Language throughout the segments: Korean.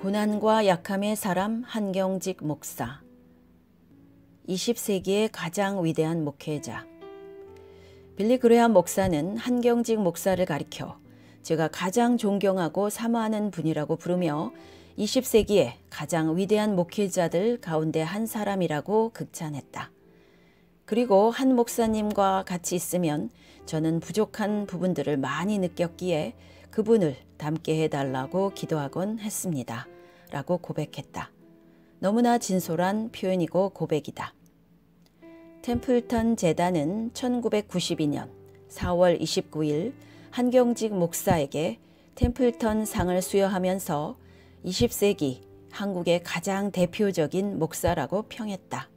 고난과 약함의 사람 한경직 목사. 20세기의 가장 위대한 목회자. 빌리 그레함 목사는 한경직 목사를 가리켜 제가 가장 존경하고 사모하는 분이라고 부르며 20세기의 가장 위대한 목회자들 가운데 한 사람이라고 극찬했다. 그리고 한 목사님과 같이 있으면 저는 부족한 부분들을 많이 느꼈기에 그분을 닮게 해달라고 기도하곤 했습니다. 라고 고백했다. 너무나 진솔한 표현이고 고백이다. 템플턴 재단은 1992년 4월 29일 한경직 목사에게 템플턴 상을 수여하면서 20세기 한국의 가장 대표적인 목사라고 평했다.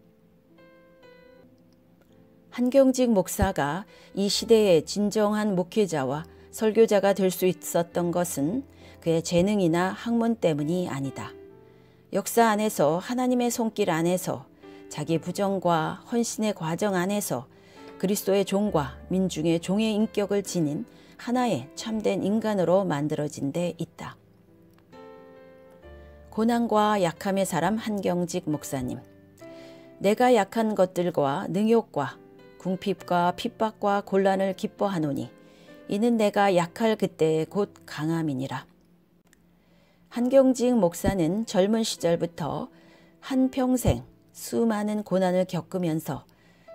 한경직 목사가 이 시대의 진정한 목회자와 설교자가 될 수 있었던 것은 그의 재능이나 학문 때문이 아니다. 역사 안에서 하나님의 손길 안에서 자기 부정과 헌신의 과정 안에서 그리스도의 종과 민중의 종의 인격을 지닌 하나의 참된 인간으로 만들어진 데 있다. 고난과 약함의 사람 한경직 목사님. 내가 약한 것들과 능욕과 궁핍과 핍박과 곤란을 기뻐하노니 이는 내가 약할 그때의 곧 강함이니라. 한경직 목사는 젊은 시절부터 한평생 수많은 고난을 겪으면서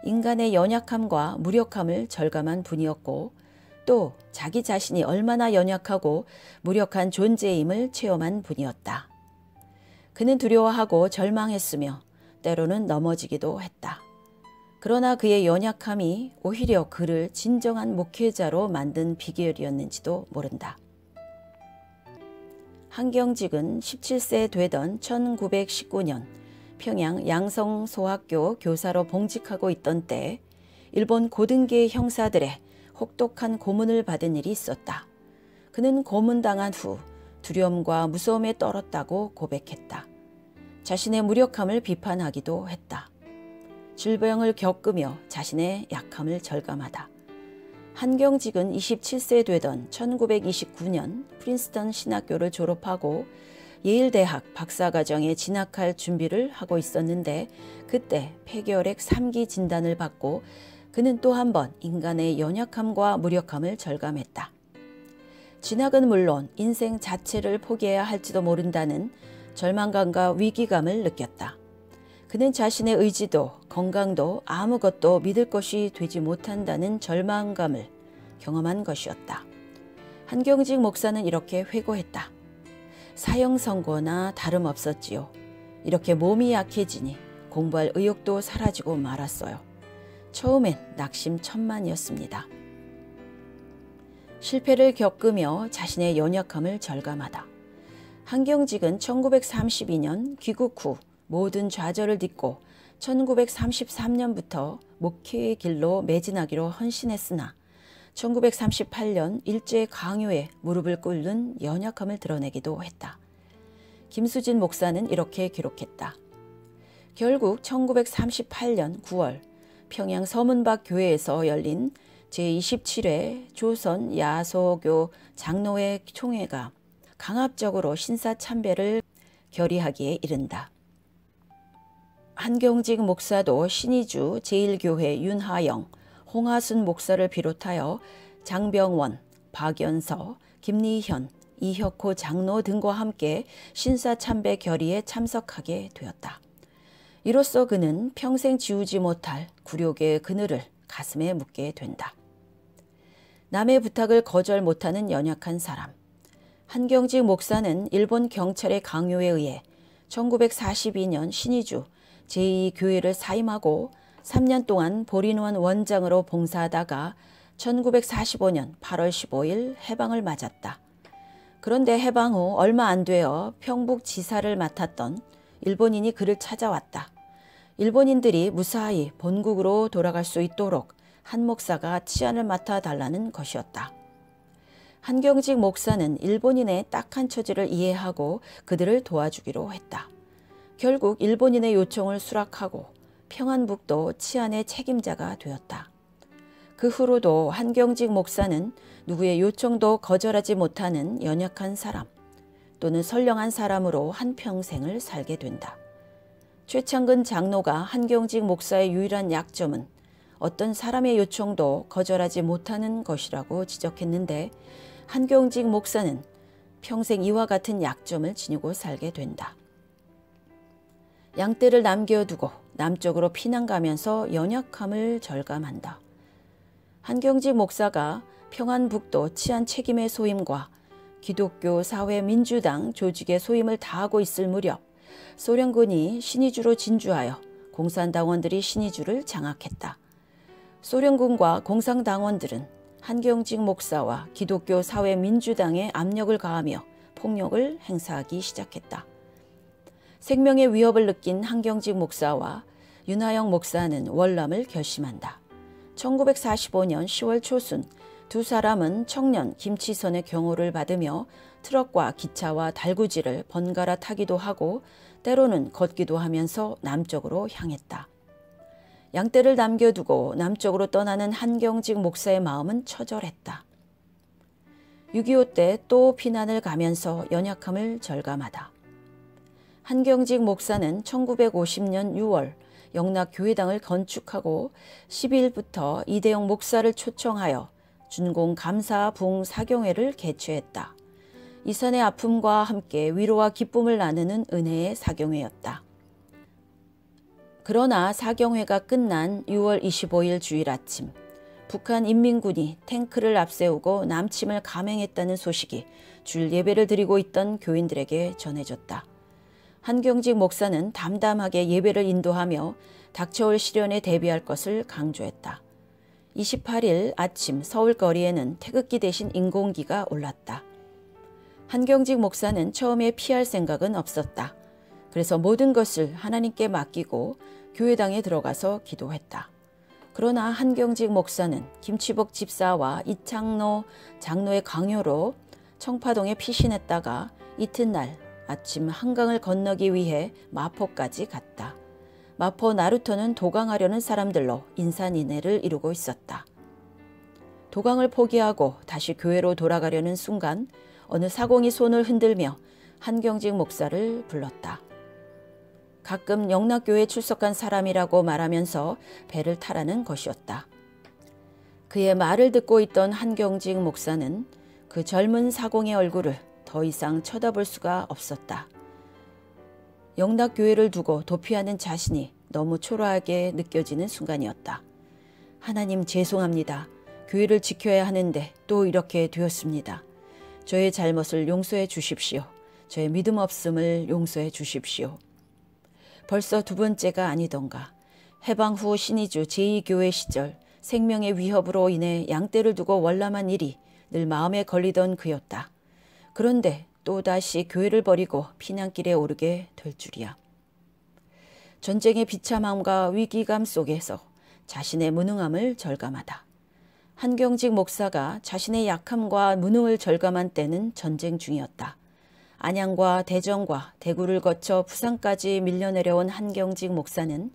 인간의 연약함과 무력함을 절감한 분이었고 또 자기 자신이 얼마나 연약하고 무력한 존재임을 체험한 분이었다. 그는 두려워하고 절망했으며 때로는 넘어지기도 했다. 그러나 그의 연약함이 오히려 그를 진정한 목회자로 만든 비결이었는지도 모른다. 한경직은 17세 되던 1919년 평양 양성소학교 교사로 봉직하고 있던 때 일본 고등계 형사들의 혹독한 고문을 받은 일이 있었다. 그는 고문당한 후 두려움과 무서움에 떨었다고 고백했다. 자신의 무력함을 비판하기도 했다. 질병을 겪으며 자신의 약함을 절감하다. 한경직은 27세 되던 1929년 프린스턴 신학교를 졸업하고 예일대학 박사과정에 진학할 준비를 하고 있었는데 그때 폐결핵 3기 진단을 받고 그는 또 한 번 인간의 연약함과 무력함을 절감했다. 진학은 물론 인생 자체를 포기해야 할지도 모른다는 절망감과 위기감을 느꼈다. 그는 자신의 의지도 건강도 아무것도 믿을 것이 되지 못한다는 절망감을 경험한 것이었다. 한경직 목사는 이렇게 회고했다. 사형 선고나 다름없었지요. 이렇게 몸이 약해지니 공부할 의욕도 사라지고 말았어요. 처음엔 낙심천만이었습니다. 실패를 겪으며 자신의 연약함을 절감하다. 한경직은 1932년 귀국 후 모든 좌절을 딛고 1933년부터 목회의 길로 매진하기로 헌신했으나 1938년 일제 강요에 무릎을 꿇는 연약함을 드러내기도 했다. 김수진 목사는 이렇게 기록했다. 결국 1938년 9월 평양 서문박 교회에서 열린 제27회 조선 야소교 장로회 총회가 강압적으로 신사참배를 결의하기에 이른다. 한경직 목사도 신의주 제1교회 윤하영, 홍하순 목사를 비롯하여 장병원, 박연서, 김리현, 이혁호 장로 등과 함께 신사참배 결의에 참석하게 되었다. 이로써 그는 평생 지우지 못할 굴욕의 그늘을 가슴에 묻게 된다. 남의 부탁을 거절 못하는 연약한 사람. 한경직 목사는 일본 경찰의 강요에 의해 1942년 신의주 제2교회를 사임하고 3년 동안 보리노원 원장으로 봉사하다가 1945년 8월 15일 해방을 맞았다. 그런데 해방 후 얼마 안 되어 평북지사를 맡았던 일본인이 그를 찾아왔다. 일본인들이 무사히 본국으로 돌아갈 수 있도록 한 목사가 치안을 맡아달라는 것이었다. 한경직 목사는 일본인의 딱한 처지를 이해하고 그들을 도와주기로 했다. 결국 일본인의 요청을 수락하고 평안북도 치안의 책임자가 되었다. 그 후로도 한경직 목사는 누구의 요청도 거절하지 못하는 연약한 사람, 또는 선량한 사람으로 한평생을 살게 된다. 최창근 장로가 한경직 목사의 유일한 약점은 어떤 사람의 요청도 거절하지 못하는 것이라고 지적했는데, 한경직 목사는 평생 이와 같은 약점을 지니고 살게 된다. 양떼를 남겨두고 남쪽으로 피난 가면서 연약함을 절감한다. 한경직 목사가 평안북도 치안 책임의 소임과 기독교 사회민주당 조직의 소임을 다하고 있을 무렵 소련군이 신의주로 진주하여 공산당원들이 신의주를 장악했다. 소련군과 공산당원들은 한경직 목사와 기독교 사회민주당에 압력을 가하며 폭력을 행사하기 시작했다. 생명의 위협을 느낀 한경직 목사와 윤하영 목사는 월남을 결심한다. 1945년 10월 초순 두 사람은 청년 김치선의 경호를 받으며 트럭과 기차와 달구지를 번갈아 타기도 하고 때로는 걷기도 하면서 남쪽으로 향했다. 양떼를 남겨두고 남쪽으로 떠나는 한경직 목사의 마음은 처절했다. 6.25 때 또 피난을 가면서 연약함을 절감하다. 한경직 목사는 1950년 6월 영락교회당을 건축하고 12일부터 이대영 목사를 초청하여 준공 감사 붕 사경회를 개최했다. 이산의 아픔과 함께 위로와 기쁨을 나누는 은혜의 사경회였다. 그러나 사경회가 끝난 6월 25일 주일 아침, 북한 인민군이 탱크를 앞세우고 남침을 감행했다는 소식이 주일 예배를 드리고 있던 교인들에게 전해졌다. 한경직 목사는 담담하게 예배를 인도하며 닥쳐올 시련에 대비할 것을 강조했다. 28일 아침 서울 거리에는 태극기 대신 인공기가 올랐다. 한경직 목사는 처음에 피할 생각은 없었다. 그래서 모든 것을 하나님께 맡기고 교회당에 들어가서 기도했다. 그러나 한경직 목사는 김치복 집사와 이창노 장로의 강요로 청파동에 피신했다가 이튿날 아침 한강을 건너기 위해 마포까지 갔다. 마포 나루터는 도강하려는 사람들로 인산인해를 이루고 있었다. 도강을 포기하고 다시 교회로 돌아가려는 순간 어느 사공이 손을 흔들며 한경직 목사를 불렀다. 가끔 영락교회에 출석한 사람이라고 말하면서 배를 타라는 것이었다. 그의 말을 듣고 있던 한경직 목사는 그 젊은 사공의 얼굴을 더 이상 쳐다볼 수가 없었다. 영락교회를 두고 도피하는 자신이 너무 초라하게 느껴지는 순간이었다. 하나님 죄송합니다. 교회를 지켜야 하는데 또 이렇게 되었습니다. 저의 잘못을 용서해 주십시오. 저의 믿음 없음을 용서해 주십시오. 벌써 두 번째가 아니던가. 해방 후 신의주 제2교회 시절 생명의 위협으로 인해 양떼를 두고 월남한 일이 늘 마음에 걸리던 그였다. 그런데 또다시 교회를 버리고 피난길에 오르게 될 줄이야. 전쟁의 비참함과 위기감 속에서 자신의 무능함을 절감하다. 한경직 목사가 자신의 약함과 무능을 절감한 때는 전쟁 중이었다. 안양과 대전과 대구를 거쳐 부산까지 밀려내려온 한경직 목사는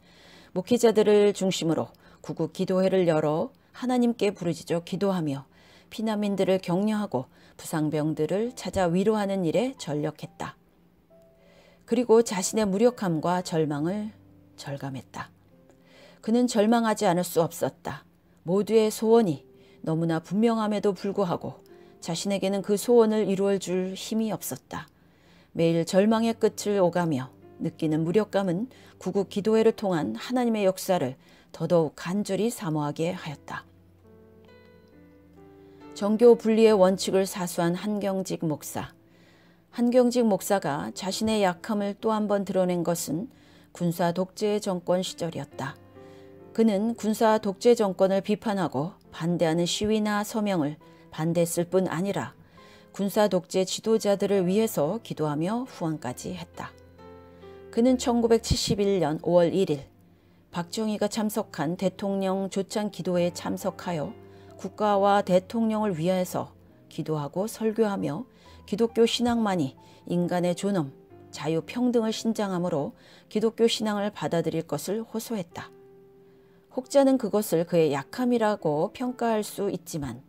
목회자들을 중심으로 구국 기도회를 열어 하나님께 부르짖어 기도하며 피난민들을 격려하고 부상병들을 찾아 위로하는 일에 전력했다. 그리고 자신의 무력함과 절망을 절감했다. 그는 절망하지 않을 수 없었다. 모두의 소원이 너무나 분명함에도 불구하고 자신에게는 그 소원을 이루어 줄 힘이 없었다. 매일 절망의 끝을 오가며 느끼는 무력감은 구국 기도회를 통한 하나님의 역사를 더더욱 간절히 사모하게 하였다. 정교 분리의 원칙을 사수한 한경직 목사. 한경직 목사가 자신의 약함을 또 한 번 드러낸 것은 군사 독재 정권 시절이었다. 그는 군사 독재 정권을 비판하고 반대하는 시위나 서명을 반대했을 뿐 아니라 군사 독재 지도자들을 위해서 기도하며 후원까지 했다. 그는 1971년 5월 1일 박정희가 참석한 대통령 조찬 기도회에 참석하여 국가와 대통령을 위하여서 기도하고 설교하며 기독교 신앙만이 인간의 존엄, 자유, 평등을 신장하므로 기독교 신앙을 받아들일 것을 호소했다. 혹자는 그것을 그의 약함이라고 평가할 수 있지만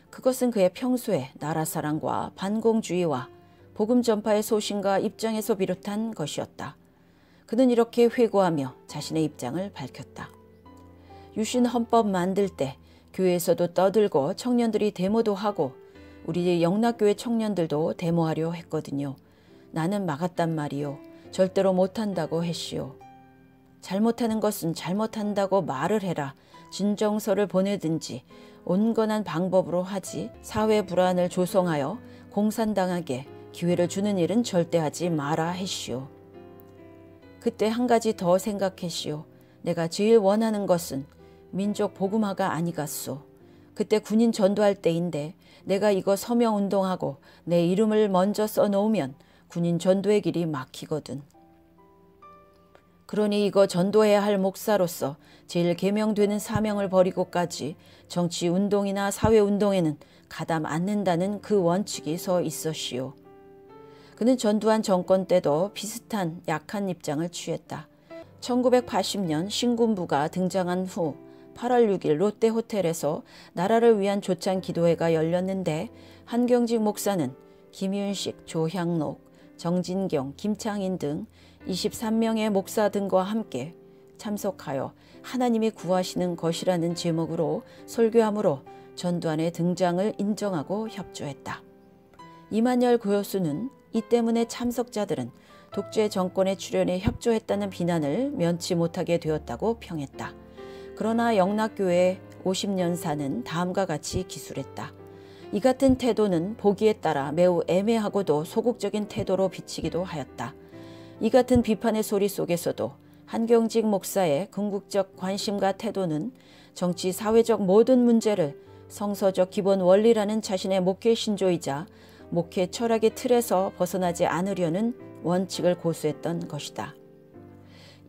그것은 그의 평소의 나라사랑과 반공주의와 복음 전파의 소신과 입장에서 비롯한 것이었다. 그는 이렇게 회고하며 자신의 입장을 밝혔다. 유신 헌법 만들 때 교회에서도 떠들고 청년들이 데모도 하고 우리 영락교회 청년들도 데모하려 했거든요. 나는 막았단 말이요. 절대로 못한다고 했시오. 잘못하는 것은 잘못한다고 말을 해라. 진정서를 보내든지 온건한 방법으로 하지 사회 불안을 조성하여 공산당하게 기회를 주는 일은 절대 하지 마라 했시오. 그때 한 가지 더 생각했시오. 내가 제일 원하는 것은 민족 복음화가 아니겠소. 그때 군인 전도할 때인데 내가 이거 서명운동하고 내 이름을 먼저 써놓으면 군인 전도의 길이 막히거든. 그러니 이거 전도해야 할 목사로서 제일 계명되는 사명을 버리고까지 정치운동이나 사회운동에는 가담 않는다는 그 원칙이 서 있었시오. 그는 전두환 정권 때도 비슷한 약한 입장을 취했다. 1980년 신군부가 등장한 후 8월 6일 롯데호텔에서 나라를 위한 조찬 기도회가 열렸는데 한경직 목사는 김윤식, 조향록, 정진경, 김창인 등 23명의 목사 등과 함께 참석하여 하나님이 구하시는 것이라는 제목으로 설교함으로 전두환의 등장을 인정하고 협조했다. 이만열 교수는 이 때문에 참석자들은 독재 정권의 출현에 협조했다는 비난을 면치 못하게 되었다고 평했다. 그러나 영락교회 50년사는 다음과 같이 기술했다. 이 같은 태도는 보기에 따라 매우 애매하고도 소극적인 태도로 비치기도 하였다. 이 같은 비판의 소리 속에서도 한경직 목사의 궁극적 관심과 태도는 정치 사회적 모든 문제를 성서적 기본 원리라는 자신의 목회 신조이자 목회 철학의 틀에서 벗어나지 않으려는 원칙을 고수했던 것이다.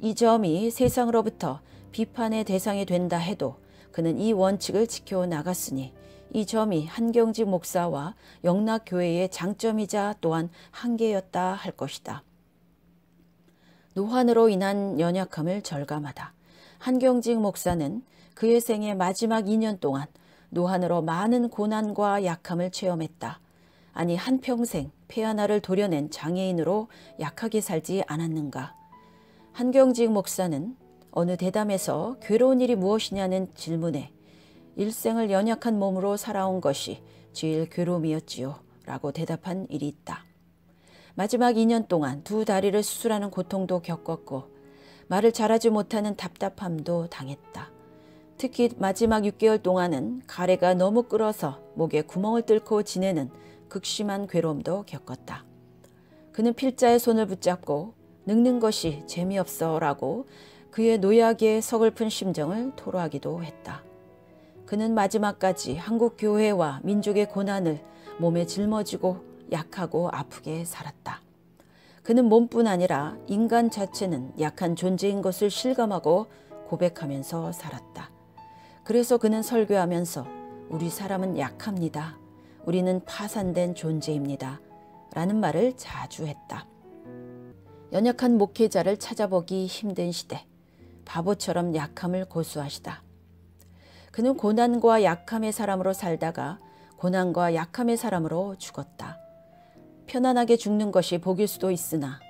이 점이 세상으로부터 비판의 대상이 된다 해도 그는 이 원칙을 지켜나갔으니 이 점이 한경직 목사와 영락교회의 장점이자 또한 한계였다 할 것이다. 노환으로 인한 연약함을 절감하다. 한경직 목사는 그의 생의 마지막 2년 동안 노환으로 많은 고난과 약함을 체험했다. 아니 한평생 폐 하나를 도려낸 장애인으로 약하게 살지 않았는가. 한경직 목사는 어느 대담에서 괴로운 일이 무엇이냐는 질문에 일생을 연약한 몸으로 살아온 것이 제일 괴로움이었지요 라고 대답한 일이 있다. 마지막 2년 동안 두 다리를 수술하는 고통도 겪었고 말을 잘하지 못하는 답답함도 당했다. 특히 마지막 6개월 동안은 가래가 너무 끓어서 목에 구멍을 뚫고 지내는 극심한 괴로움도 겪었다. 그는 필자의 손을 붙잡고 늙는 것이 재미없어 라고 그의 노약의 서글픈 심정을 토로하기도 했다. 그는 마지막까지 한국 교회와 민족의 고난을 몸에 짊어지고 약하고 아프게 살았다. 그는 몸뿐 아니라 인간 자체는 약한 존재인 것을 실감하고 고백하면서 살았다. 그래서 그는 설교하면서 우리 사람은 약합니다. 우리는 파산된 존재입니다. 라는 말을 자주 했다. 연약한 목회자를 찾아보기 힘든 시대, 바보처럼 약함을 고수하시다. 그는 고난과 약함의 사람으로 살다가 고난과 약함의 사람으로 죽었다. 편안하게 죽는 것이 복일 수도 있으나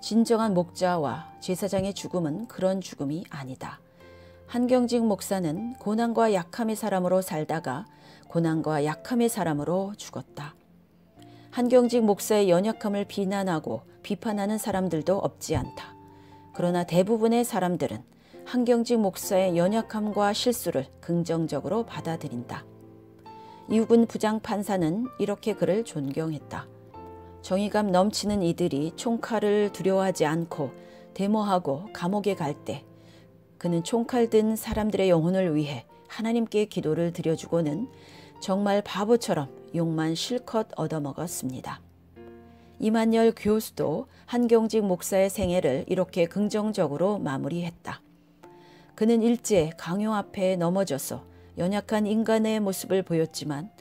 진정한 목자와 제사장의 죽음은 그런 죽음이 아니다. 한경직 목사는 고난과 약함의 사람으로 살다가 고난과 약함의 사람으로 죽었다. 한경직 목사의 연약함을 비난하고 비판하는 사람들도 없지 않다. 그러나 대부분의 사람들은 한경직 목사의 연약함과 실수를 긍정적으로 받아들인다. 이욱은 부장판사는 이렇게 그를 존경했다. 정의감 넘치는 이들이 총칼을 두려워하지 않고 데모하고 감옥에 갈 때 그는 총칼 든 사람들의 영혼을 위해 하나님께 기도를 드려주고는 정말 바보처럼 욕만 실컷 얻어먹었습니다. 이만열 교수도 한경직 목사의 생애를 이렇게 긍정적으로 마무리했다. 그는 일제 강요 앞에 넘어져서 연약한 인간의 모습을 보였지만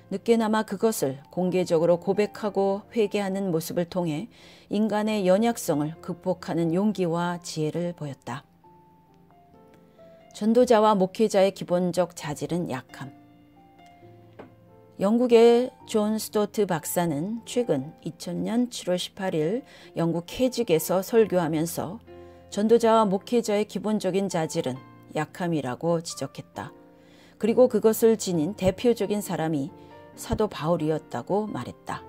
늦게나마 그것을 공개적으로 고백하고 회개하는 모습을 통해 인간의 연약성을 극복하는 용기와 지혜를 보였다. 전도자와 목회자의 기본적 자질은 약함. 영국의 존 스토트 박사는 최근 2000년 7월 18일 영국 캐직에서 설교하면서 전도자와 목회자의 기본적인 자질은 약함이라고 지적했다. 그리고 그것을 지닌 대표적인 사람이 사도 바울이었다고 말했다.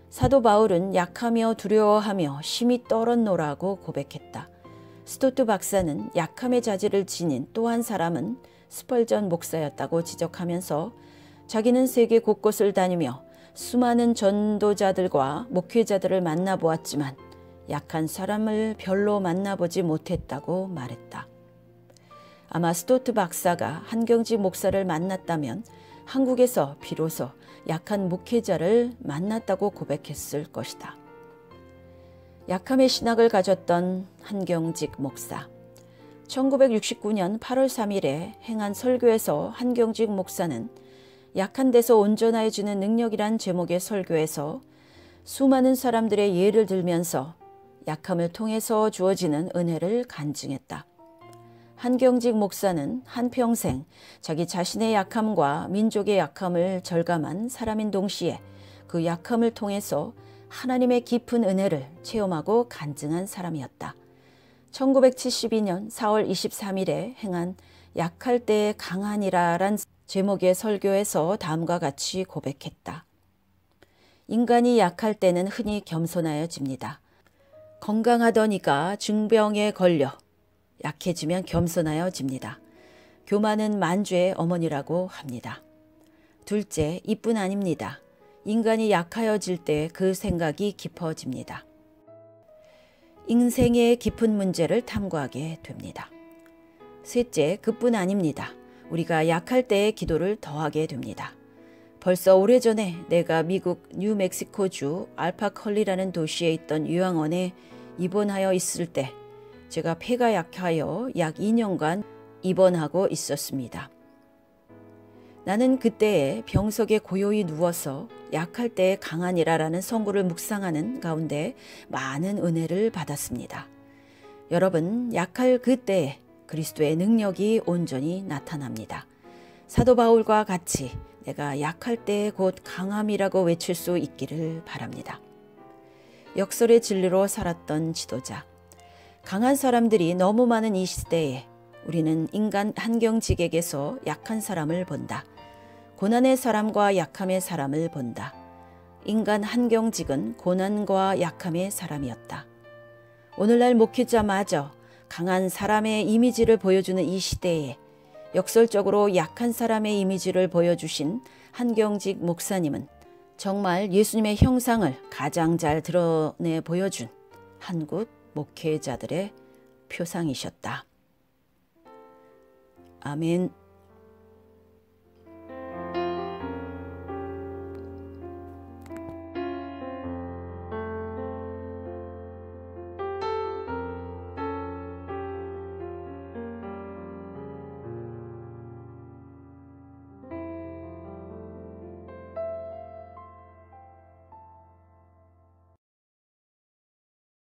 사도 바울은 약하며 두려워하며 심히 떨었노라고 고백했다. 스토트 박사는 약함의 자질을 지닌 또 한 사람은 스펄전 목사였다고 지적하면서 자기는 세계 곳곳을 다니며 수많은 전도자들과 목회자들을 만나보았지만 약한 사람을 별로 만나보지 못했다고 말했다. 아마 스토트 박사가 한경직 목사를 만났다면 한국에서 비로소 약한 목회자를 만났다고 고백했을 것이다. 약함의 신학을 가졌던 한경직 목사. 1969년 8월 3일에 행한 설교에서 한경직 목사는 약한 데서 온전해지는 능력이란 제목의 설교에서 수많은 사람들의 예를 들면서 약함을 통해서 주어지는 은혜를 간증했다. 한경직 목사는 한평생 자기 자신의 약함과 민족의 약함을 절감한 사람인 동시에 그 약함을 통해서 하나님의 깊은 은혜를 체험하고 간증한 사람이었다. 1972년 4월 23일에 행한 약할 때의 강하니라란 제목의 설교에서 다음과 같이 고백했다. 인간이 약할 때는 흔히 겸손하여집니다. 건강하더니가 중병에 걸려 약해지면 겸손하여집니다. 교만은 만주의 어머니라고 합니다. 둘째, 이뿐 아닙니다. 인간이 약하여질 때 그 생각이 깊어집니다. 인생의 깊은 문제를 탐구하게 됩니다. 셋째, 그뿐 아닙니다. 우리가 약할 때의 기도를 더하게 됩니다. 벌써 오래전에 내가 미국 뉴멕시코주 알파컬리라는 도시에 있던 요양원에 입원하여 있을 때 제가 폐가 약하여 약 2년간 입원하고 있었습니다. 나는 그때에 병석에 고요히 누워서 약할 때의 강하니라라는 선구를 묵상하는 가운데 많은 은혜를 받았습니다. 여러분, 약할 그때에 그리스도의 능력이 온전히 나타납니다. 사도 바울과 같이 내가 약할 때 곧 강함이라고 외칠 수 있기를 바랍니다. 역설의 진리로 살았던 지도자. 강한 사람들이 너무 많은 이 시대에 우리는 인간 한경직에게서 약한 사람을 본다. 고난의 사람과 약함의 사람을 본다. 인간 한경직은 고난과 약함의 사람이었다. 오늘날 목회자마저 강한 사람의 이미지를 보여주는 이 시대에 역설적으로 약한 사람의 이미지를 보여주신 한경직 목사님은 정말 예수님의 형상을 가장 잘 드러내 보여준 한국 목회자들의 표상이셨다. 아멘.